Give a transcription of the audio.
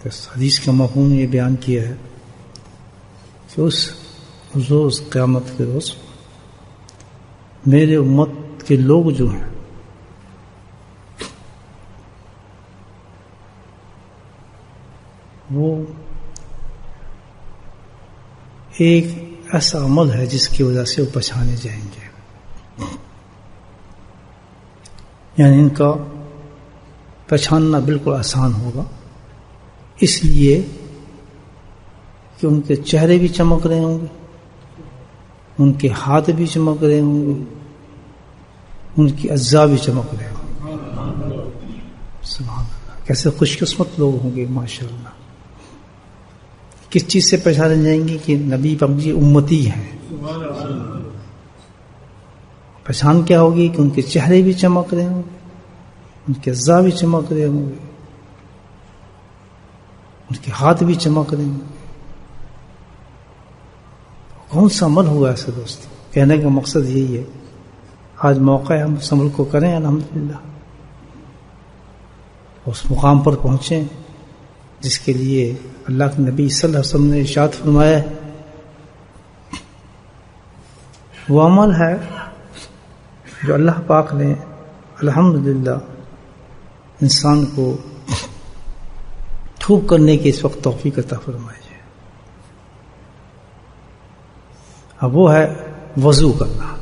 اس حدیث کا مفہوم یہ بیان کیا ہے کہ اس روز قیامت کے روز میرے امت کے لوگ جو ہیں وہ ایک ایسا عمل ہے جس کی وجہ سے وہ پہچانے جائیں گے، یعنی ان کا پہچاننا بالکل آسان ہوگا، اس لیے کہ ان کے چہرے بھی چمک رہے ہوں گے، ان کے ہاتھ بھی چمک رہے ہوں گے، ان کی اعضاء بھی چمک رہے ہوں گے۔ سبحان اللہ، کیسے خوش قسمت لوگ ہوں گے ماشاءاللہ۔ کس چیز سے پہچانے جائیں گے کہ نبی پاک امتی ہیں؟ پہچان کیا ہوگی کہ ان کے چہرے بھی چمک رہے ہوں گے، ان کے اعضاء بھی چمک رہے ہوں گے، ان کے ہاتھ بھی چمک رہے ہوں گے۔ کون سا عمل ہوا ایسا دوست؟ کہنے کا مقصد یہی ہے، آج موقع ہے ہم اس عمل کو کریں الحمدللہ، اس مقام پر پہنچیں جس کے لیے اللہ کے نبی صلی اللہ علیہ وسلم نے ارشاد فرمایا ہے۔ وہ عمل ہے جو اللہ پاک نے الحمدللہ انسان کو خوب کرنے کی اس وقت توفیق عطا فرمائی ہے، اب وہ ہے وضو کرنا۔